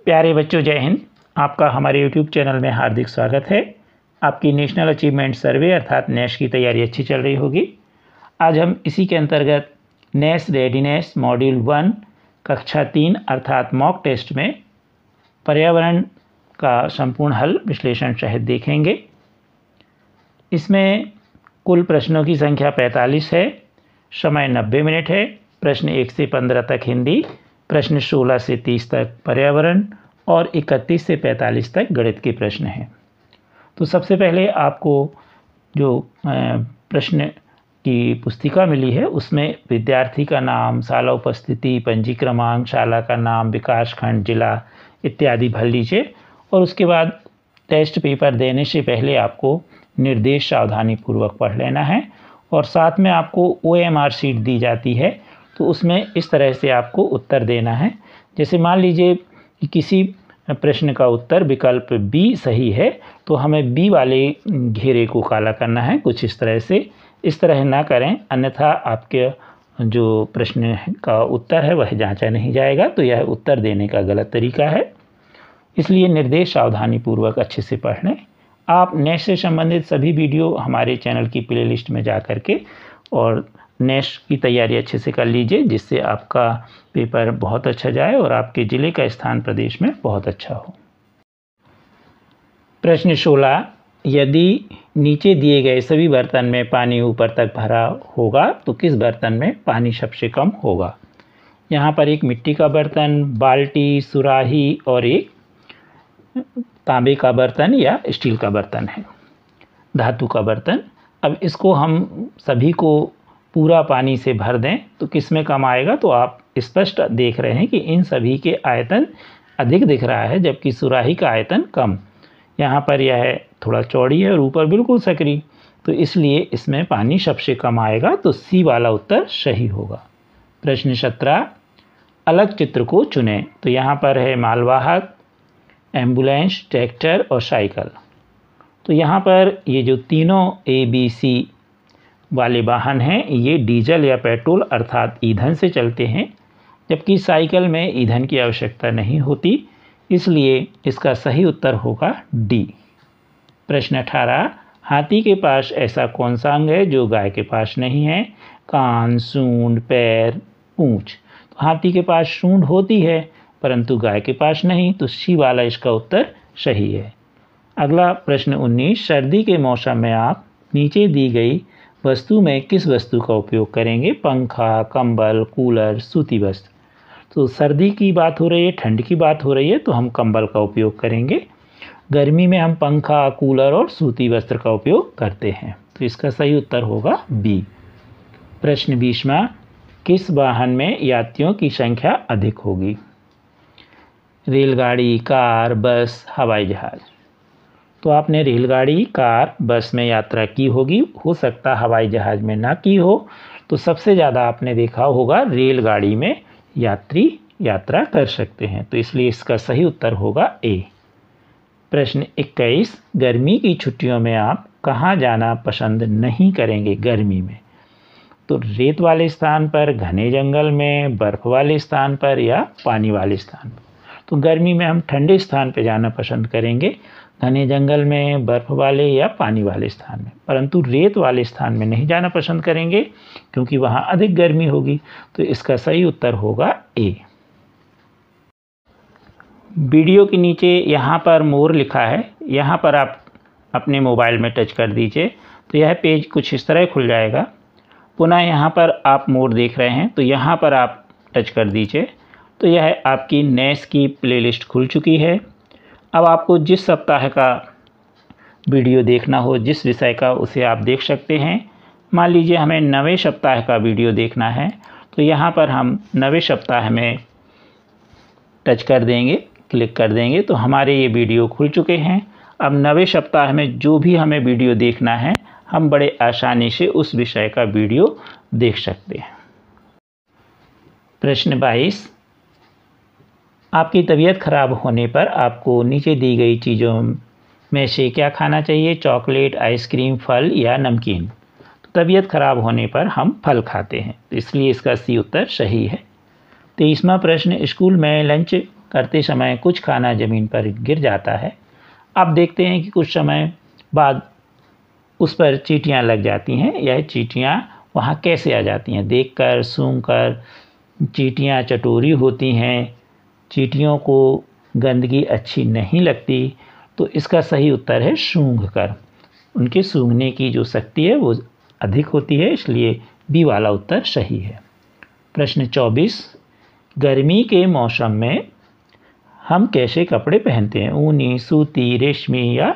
प्यारे बच्चों, जय हिंद। आपका हमारे YouTube चैनल में हार्दिक स्वागत है। आपकी नेशनल अचीवमेंट सर्वे अर्थात नेश की तैयारी अच्छी चल रही होगी। आज हम इसी के अंतर्गत नेश रेडीनेस मॉड्यूल 1 कक्षा 3 अर्थात मॉक टेस्ट में पर्यावरण का संपूर्ण हल विश्लेषण सहित देखेंगे। इसमें कुल प्रश्नों की संख्या 45 है, समय 90 मिनट है। प्रश्न 1 से 15 तक हिंदी, प्रश्न 16 से 30 तक पर्यावरण और 31 से 45 तक गणित के प्रश्न हैं। तो सबसे पहले आपको जो प्रश्न की पुस्तिका मिली है उसमें विद्यार्थी का नाम, शाला उपस्थिति, पंजी क्रमांक, शाला का नाम, विकास खंड, जिला इत्यादि भर लीजिए और उसके बाद टेस्ट पेपर देने से पहले आपको निर्देश सावधानीपूर्वक पढ़ लेना है। और साथ में आपको OMR शीट दी जाती है, तो उसमें इस तरह से आपको उत्तर देना है। जैसे मान लीजिए कि किसी प्रश्न का उत्तर विकल्प B सही है, तो हमें B वाले घेरे को काला करना है कुछ इस तरह से। इस तरह ना करें, अन्यथा आपके जो प्रश्न का उत्तर है वह जांचा नहीं जाएगा, तो यह उत्तर देने का गलत तरीका है। इसलिए निर्देश सावधानीपूर्वक अच्छे से पढ़ लें। आप नेश से संबंधित सभी वीडियो हमारे चैनल की प्लेलिस्ट में जा कर के और नेश की तैयारी अच्छे से कर लीजिए, जिससे आपका पेपर बहुत अच्छा जाए और आपके ज़िले का स्थान प्रदेश में बहुत अच्छा हो। प्रश्न 16, यदि नीचे दिए गए सभी बर्तन में पानी ऊपर तक भरा होगा तो किस बर्तन में पानी सबसे कम होगा। यहाँ पर एक मिट्टी का बर्तन, बाल्टी, सुराही और एक तांबे का बर्तन या स्टील का बर्तन है, धातु का बर्तन। अब इसको हम सभी को पूरा पानी से भर दें तो किस में कम आएगा, तो आप स्पष्ट देख रहे हैं कि इन सभी के आयतन अधिक दिख रहा है, जबकि सुराही का आयतन कम। यहाँ पर यह थोड़ा चौड़ी है और ऊपर बिल्कुल सकरी, तो इसलिए इसमें पानी सबसे कम आएगा, तो C वाला उत्तर सही होगा। प्रश्न 17, अलग चित्र को चुनें। तो यहाँ पर है मालवाहक, एम्बुलेंस, ट्रैक्टर और साइकिल। तो यहाँ पर ये जो तीनों ABC वाले वाहन हैं ये डीजल या पेट्रोल अर्थात ईंधन से चलते हैं, जबकि साइकिल में ईंधन की आवश्यकता नहीं होती, इसलिए इसका सही उत्तर होगा D। प्रश्न 18, हाथी के पास ऐसा कौन सा अंग है जो गाय के पास नहीं है। कान, सूंड, पैर, पूंछ। तो हाथी के पास सूंड होती है परंतु गाय के पास नहीं, तो C वाला इसका उत्तर सही है। अगला प्रश्न 19, सर्दी के मौसम में आप नीचे दी गई वस्तु में किस वस्तु का उपयोग करेंगे। पंखा, कंबल, कूलर, सूती वस्त्र। तो सर्दी की बात हो रही है, ठंड की बात हो रही है, तो हम कंबल का उपयोग करेंगे। गर्मी में हम पंखा, कूलर और सूती वस्त्र का उपयोग करते हैं, तो इसका सही उत्तर होगा B। प्रश्न 20वां, किस वाहन में यात्रियों की संख्या अधिक होगी। रेलगाड़ी, कार, बस, हवाई जहाज। तो आपने रेलगाड़ी, कार, बस में यात्रा की होगी, हो सकता हवाई जहाज में ना की हो, तो सबसे ज़्यादा आपने देखा होगा रेलगाड़ी में यात्री यात्रा कर सकते हैं, तो इसलिए इसका सही उत्तर होगा A। प्रश्न 21, गर्मी की छुट्टियों में आप कहाँ जाना पसंद नहीं करेंगे गर्मी में। तो रेत वाले स्थान पर, घने जंगल में, बर्फ़ वाले स्थान पर या पानी वाले स्थान पर। तो गर्मी में हम ठंडे स्थान पर जाना पसंद करेंगे, घने जंगल में, बर्फ़ वाले या पानी वाले स्थान में, परंतु रेत वाले स्थान में नहीं जाना पसंद करेंगे क्योंकि वहाँ अधिक गर्मी होगी, तो इसका सही उत्तर होगा A। वीडियो के नीचे यहाँ पर मोर लिखा है, यहाँ पर आप अपने मोबाइल में टच कर दीजिए तो यह पेज कुछ इस तरह खुल जाएगा। पुनः यहाँ पर आप मोर देख रहे हैं, तो यहाँ पर आप टच कर दीजिए तो यह आपकी नेश की प्लेलिस्ट खुल चुकी है। अब आपको जिस सप्ताह का वीडियो देखना हो, जिस विषय का, उसे आप देख सकते हैं। मान लीजिए हमें 9वें सप्ताह का वीडियो देखना है, तो यहाँ पर हम 9वें सप्ताह में टच कर देंगे, क्लिक कर देंगे, तो हमारे ये वीडियो खुल चुके हैं। अब 9वें सप्ताह में जो भी हमें वीडियो देखना है, हम बड़े आसानी से उस विषय का वीडियो देख सकते हैं। प्रश्न 22, आपकी तबीयत खराब होने पर आपको नीचे दी गई चीज़ों में से क्या खाना चाहिए। चॉकलेट, आइसक्रीम, फल या नमकीन। तो तबीयत खराब होने पर हम फल खाते हैं, तो इसलिए इसका C उत्तर सही है। 23वां प्रश्न, स्कूल में लंच करते समय कुछ खाना ज़मीन पर गिर जाता है। आप देखते हैं कि कुछ समय बाद उस पर चींटियाँ लग जाती हैं। यह चींटियाँ वहाँ कैसे आ जाती हैं? देखकर, सूंघकर। चींटियाँ चटोरी होती हैं, चींटियों को गंदगी अच्छी नहीं लगती, तो इसका सही उत्तर है सूंघकर। उनके सूंघने की जो शक्ति है वो अधिक होती है, इसलिए बी वाला उत्तर सही है। प्रश्न 24, गर्मी के मौसम में हम कैसे कपड़े पहनते हैं? ऊनी, सूती, रेशमी या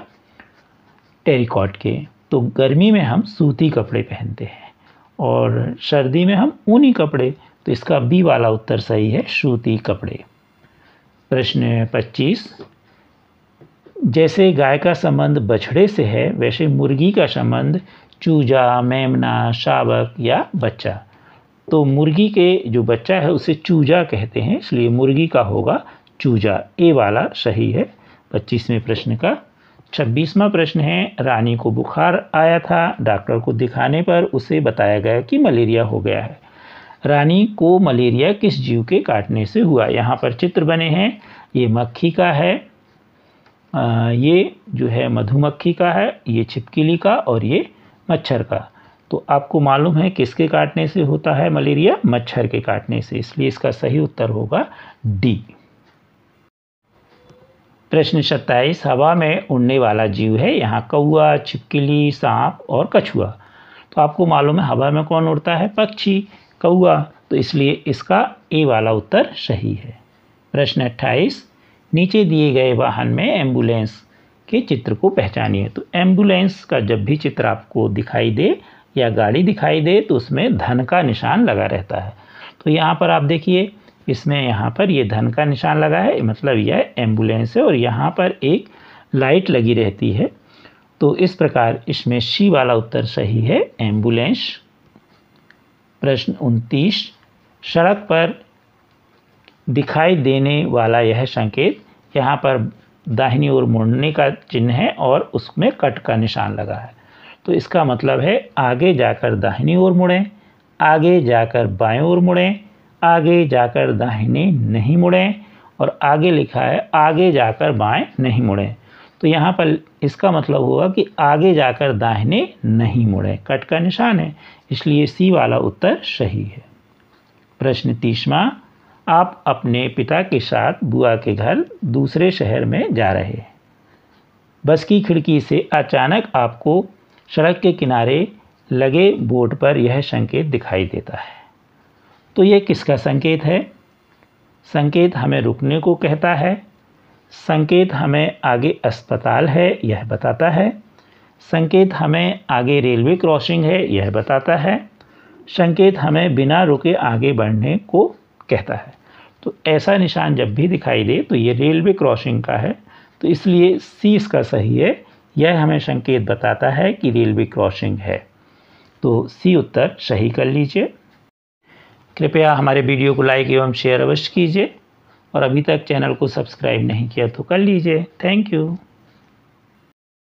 टेरिकॉट के? तो गर्मी में हम सूती कपड़े पहनते हैं और सर्दी में हम ऊनी कपड़े। तो इसका बी वाला उत्तर सही है, सूती कपड़े। प्रश्न 25, जैसे गाय का संबंध बछड़े से है वैसे मुर्गी का संबंध चूजा, मेमना, शावक या बच्चा। तो मुर्गी के जो बच्चा है उसे चूजा कहते हैं, इसलिए मुर्गी का होगा चूजा। ए वाला सही है 25वें प्रश्न का। 26वां प्रश्न है, रानी को बुखार आया था, डॉक्टर को दिखाने पर उसे बताया गया कि मलेरिया हो गया है। रानी को मलेरिया किस जीव के काटने से हुआ? यहाँ पर चित्र बने हैं, ये मक्खी का है, ये जो है मधुमक्खी का है, ये छिपकली का और ये मच्छर का। तो आपको मालूम है किसके काटने से होता है मलेरिया? मच्छर के काटने से, इसलिए इसका सही उत्तर होगा डी। प्रश्न 27, हवा में उड़ने वाला जीव है। यहाँ कौआ, छिपकली, सांप और कछुआ। तो आपको मालूम है हवा में कौन उड़ता है? पक्षी, कौआ। तो इसलिए इसका ए वाला उत्तर सही है। प्रश्न 28, नीचे दिए गए वाहन में एम्बुलेंस के चित्र को पहचानिए। तो एम्बुलेंस का जब भी चित्र आपको दिखाई दे या गाड़ी दिखाई दे तो उसमें धन का निशान लगा रहता है। तो यहाँ पर आप देखिए, इसमें यहाँ पर ये धन का निशान लगा है, मतलब यह एम्बुलेंस है और यहाँ पर एक लाइट लगी रहती है। तो इस प्रकार इसमें सी वाला उत्तर सही है, एम्बुलेंस। प्रश्न 29, सड़क पर दिखाई देने वाला यह संकेत, यहाँ पर दाहिनी ओर मुड़ने का चिन्ह है और उसमें कट का निशान लगा है। तो इसका मतलब है आगे जाकर दाहिनी ओर मुड़ें, आगे जाकर बाएं ओर मुड़ें, आगे जाकर दाहिने नहीं मुड़ें और आगे लिखा है आगे जाकर बाएं नहीं मुड़ें। तो यहाँ पर इसका मतलब होगा कि आगे जाकर दाहिने नहीं मुड़ें, कट का निशान है, इसलिए सी वाला उत्तर सही है। प्रश्न 30वां, आप अपने पिता के साथ बुआ के घर दूसरे शहर में जा रहे हैं। बस की खिड़की से अचानक आपको सड़क के किनारे लगे बोर्ड पर यह संकेत दिखाई देता है। तो यह किसका संकेत है? संकेत हमें रुकने को कहता है, संकेत हमें आगे अस्पताल है यह बताता है, संकेत हमें आगे रेलवे क्रॉसिंग है यह बताता है, संकेत हमें बिना रुके आगे बढ़ने को कहता है। तो ऐसा निशान जब भी दिखाई दे तो ये रेलवे क्रॉसिंग का है, तो इसलिए सी इसका सही है, यह हमें संकेत बताता है कि रेलवे क्रॉसिंग है। तो सी उत्तर सही कर लीजिए। कृपया हमारे वीडियो को लाइक एवं शेयर अवश्य कीजिए और अभी तक चैनल को सब्सक्राइब नहीं किया तो कर लीजिए। Thank you.